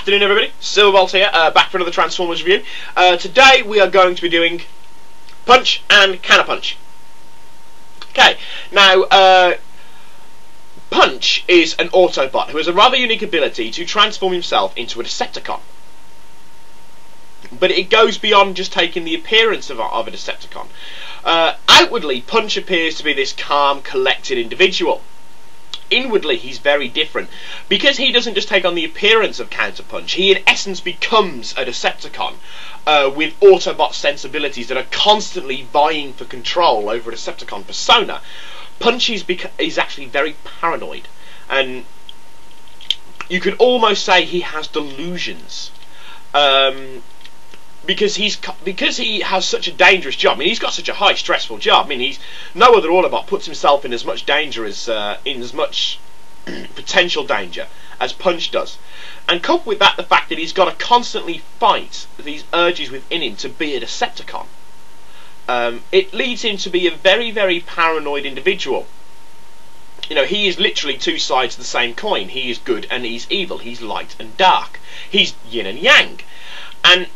Afternoon everybody, Silverbolt here, back for another Transformers review. Today we are going to be doing Punch and Counterpunch. Okay, now Punch is an Autobot who has a rather unique ability to transform himself into a Decepticon. But it goes beyond just taking the appearance of a Decepticon. Outwardly, Punch appears to be this calm, collected individual. Inwardly, he's very different. Because he doesn't just take on the appearance of Counterpunch, he in essence becomes a Decepticon with Autobot sensibilities that are constantly vying for control over a Decepticon persona. Punch is actually very paranoid, and you could almost say he has delusions. Because he has such a dangerous job. I mean, he's got such a high, stressful job. I mean, no other Autobot puts himself in as much danger as in as much potential danger as Punch does. And coupled with that, the fact that he's got to constantly fight these urges within him to be a Decepticon, it leads him to be a very, very paranoid individual. You know, he is literally two sides of the same coin. He is good and he's evil. He's light and dark. He's yin and yang. And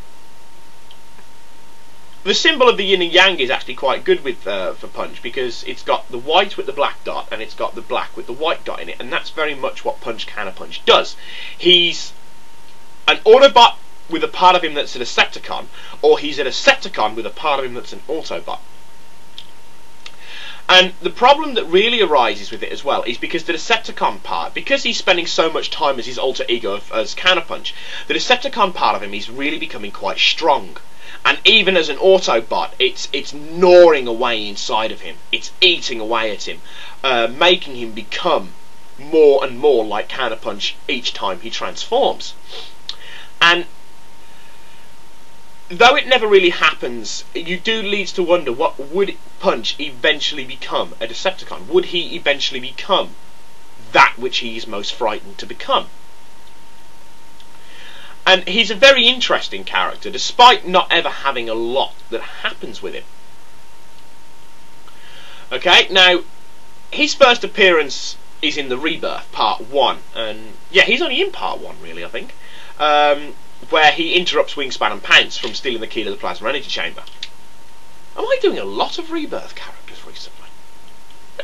the symbol of the yin and yang is actually quite good with for Punch, because it's got the white with the black dot and it's got the black with the white dot in it, and that's very much what Punch Counterpunch does. He's an Autobot with a part of him that's a Decepticon, or he's a Decepticon with a part of him that's an Autobot. And the problem that really arises with it as well is because the Decepticon part, because he's spending so much time as his alter ego as Counterpunch, the Decepticon part of him is really becoming quite strong. And even as an Autobot, it's gnawing away inside of him. It's eating away at him, making him become more and more like Counterpunch each time he transforms. And though it never really happens, you do lead to wonder, what would Punch eventually become? A Decepticon? Would he eventually become that which he is most frightened to become? And he's a very interesting character, despite not ever having a lot that happens with him. Okay, now, his first appearance is in the Rebirth, Part 1. And, yeah, he's only in Part 1, really, I think. Where he interrupts Wingspan and Pounce from stealing the key to the Plasma Energy Chamber. Am I doing a lot of Rebirth characters recently?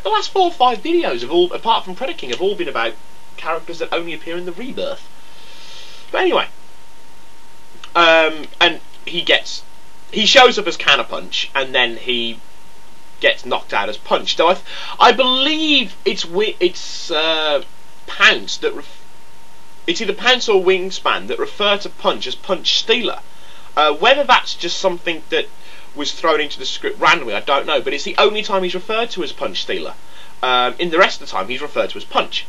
The last 4 or 5 videos, have all, apart from Predaking, have all been about characters that only appear in the Rebirth. But anyway. And he shows up as Counterpunch, and then he gets knocked out as Punch. Though I believe it's Pounce that it's either Pounce or Wingspan that refer to Punch as Punch Stealer. Whether that's just something that was thrown into the script randomly, I don't know. But it's the only time he's referred to as Punch Stealer. In the rest of the time, he's referred to as Punch.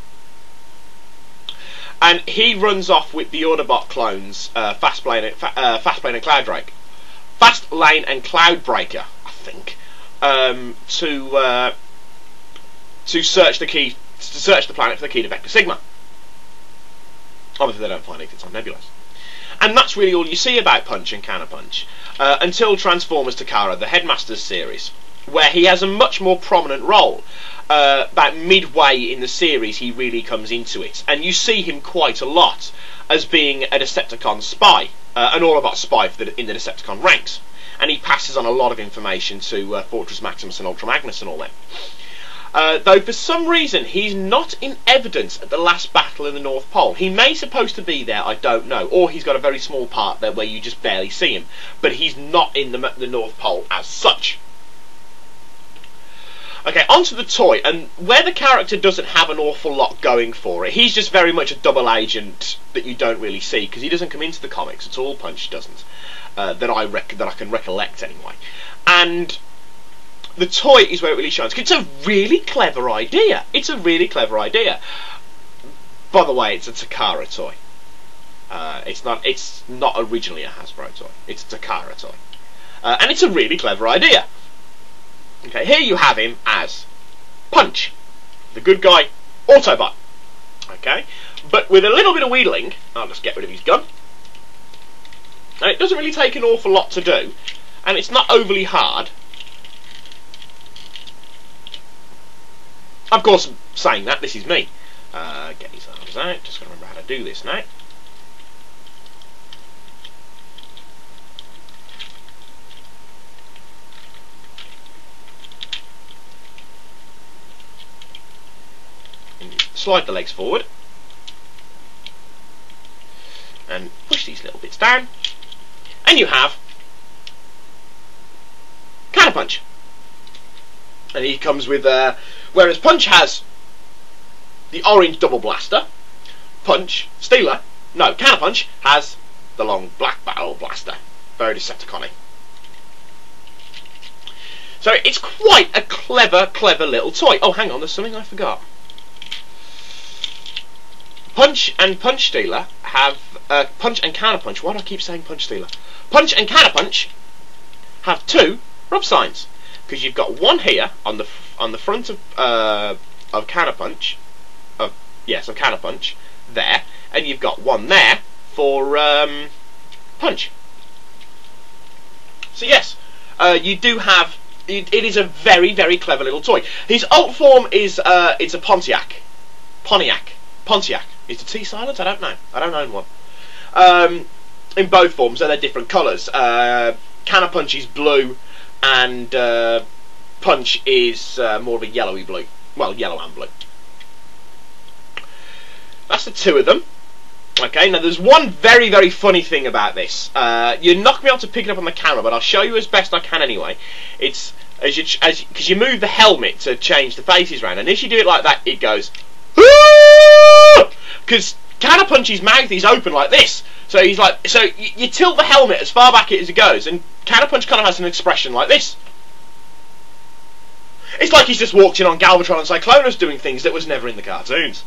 And he runs off with the Autobot clones, Fastlane and Cloudbreaker. Fastlane and Cloudbreaker, I think, to search the key, to search the planet for the key to Vector Sigma. Obviously, they don't find it; it's on Nebulous. And that's really all you see about Punch and Counterpunch until Transformers Takara, the Headmasters series, where he has a much more prominent role. About midway in the series, he really comes into it, and you see him quite a lot as being a Decepticon spy, an Autobot spy in the Decepticon ranks, and he passes on a lot of information to Fortress Maximus and Ultra Magnus and all them. Though for some reason he's not in evidence at the last battle in the North Pole. He may supposed to be there, I don't know, or he's got a very small part there where you just barely see him, but he's not in the North Pole as such. Okay, onto the toy, and where the character doesn't have an awful lot going for it, he's just very much a double agent that you don't really see, because he doesn't come into the comics at all. Punch doesn't, that I can recollect anyway. And the toy is where it really shines. It's a really clever idea. It's a really clever idea. By the way, it's a Takara toy. It's not originally a Hasbro toy. It's a Takara toy, and it's a really clever idea. Okay, here you have him as Punch, the good guy Autobot. Okay, but with a little bit of wheedling, I'll just get rid of his gun. Now, it doesn't really take an awful lot to do, and it's not overly hard. Of course, saying that, this is me. Get his arms out, just got to remember how to do this now. slide the legs forward, and push these little bits down, and you have counterpunch. And he comes with, whereas Punch has the orange double blaster, Counterpunch has the long black barrel blaster. Very Decepticon-y. So it's quite a clever little toy. Oh, hang on, there's something I forgot. Punch and Punch Stealer have Punch and Counterpunch. Why do I keep saying Punch Stealer? Punch and Counterpunch have two rub signs, because you've got one here on the front of Counterpunch, of Counterpunch there, and you've got one there for Punch. So yes, you do have. It is a very clever little toy. His alt form is it's a Pontiac. Is the T silent? I don't know. I don't own one. In both forms, so they're different colours. Counterpunch is blue, and Punch is more of a yellowy blue. Well, yellow and blue. That's the two of them. Okay, now there's one very funny thing about this. You're not going to be able to pick it up on the camera, but I'll show you as best I can anyway. It's because you move the helmet to change the faces around, and if you do it like that, it goes because Counterpunch's mouth is open like this. So he's like, so you tilt the helmet as far back as it goes, and Counterpunch kind of has an expression like this. It's like he's just walked in on Galvatron and Cyclonus doing things that was never in the cartoons.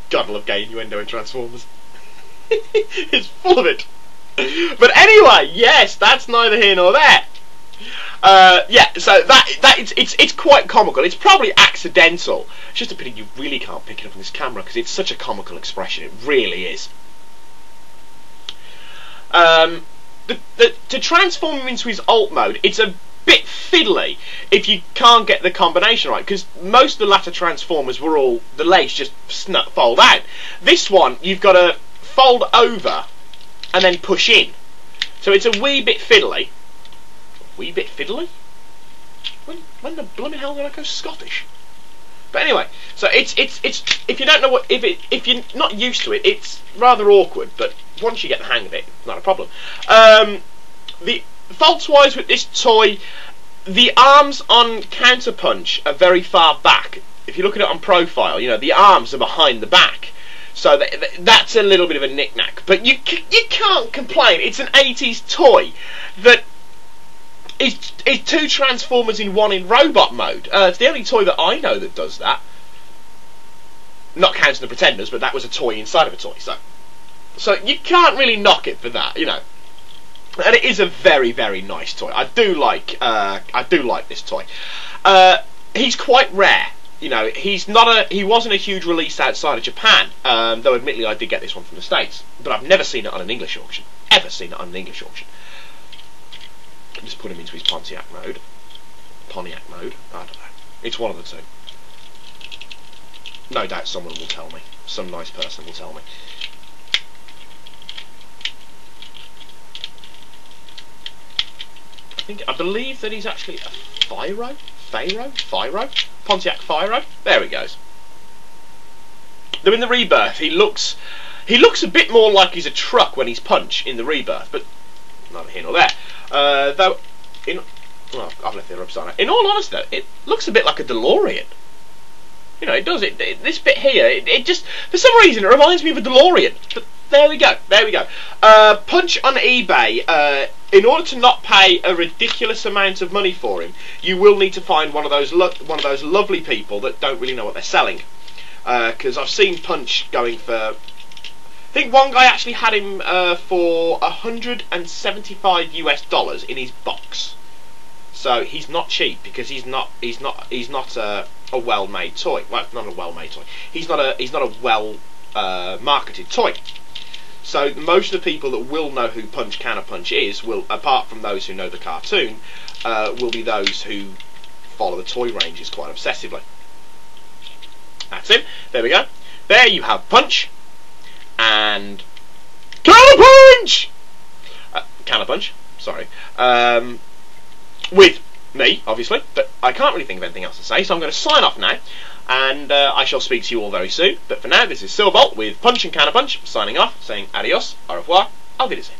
God, I love gay innuendo in Transformers. It's full of it. But anyway, yes, that's neither here nor there. Yeah, so it's quite comical. It's probably accidental. It's just a pity you really can't pick it up on this camera because it's such a comical expression. It really is. To transform him into his alt mode, it's a bit fiddly if you can't get the combination right, because most of the latter Transformers were all the legs just fold out. This one you've got to fold over and then push in, so it's a wee bit fiddly. When the blooming hell did I go Scottish? But anyway, so it's if you don't know if you're not used to it, it's rather awkward. But once you get the hang of it, not a problem. The faults wise with this toy, the arms on Counterpunch are very far back. If you look at it on profile, you know the arms are behind the back, so that's a little bit of a knick-knack. But you can't complain. It's an 80s toy that is two Transformers in one in robot mode. It's the only toy that I know that does that. Not counting the Pretenders, but that was a toy inside of a toy. So you can't really knock it for that, you know. And it is a very nice toy. I do like this toy. He's quite rare. You know, he wasn't a huge release outside of Japan. Though admittedly I did get this one from the States, but I've never seen it on an English auction. Ever seen it on an English auction. Just put him into his Pontiac mode. I don't know. It's one of the two. No doubt someone will tell me. Some nice person will tell me. I believe that he's actually a Fyro? Pontiac Fyro? There he goes. Though in the Rebirth, he looks a bit more like he's a truck when he's Punch in the Rebirth, but neither here nor there. Though, I've left the upside down. In all honesty, though, it looks a bit like a DeLorean. You know, it does. This bit here, it just, for some reason, it reminds me of a DeLorean. But there we go. Punch on eBay. In order to not pay a ridiculous amount of money for him, you will need to find one of those lovely people that don't really know what they're selling. Because I've seen Punch going for, I think one guy actually had him for $175 US in his box. So he's not cheap because he's not a well-made toy. Well, not a well-made toy. He's not a well marketed toy. So most of the people that will know who Punch Counterpunch is, will, apart from those who know the cartoon, will be those who follow the toy ranges quite obsessively. That's him. There we go. There you have Punch and Counterpunch. Counterpunch. Sorry. With me, obviously, but I can't really think of anything else to say, so I'm going to sign off now. and I shall speak to you all very soon. But for now, this is Silverbolt with Punch and Counterpunch, signing off, saying adios, au revoir, auf Wiedersehen.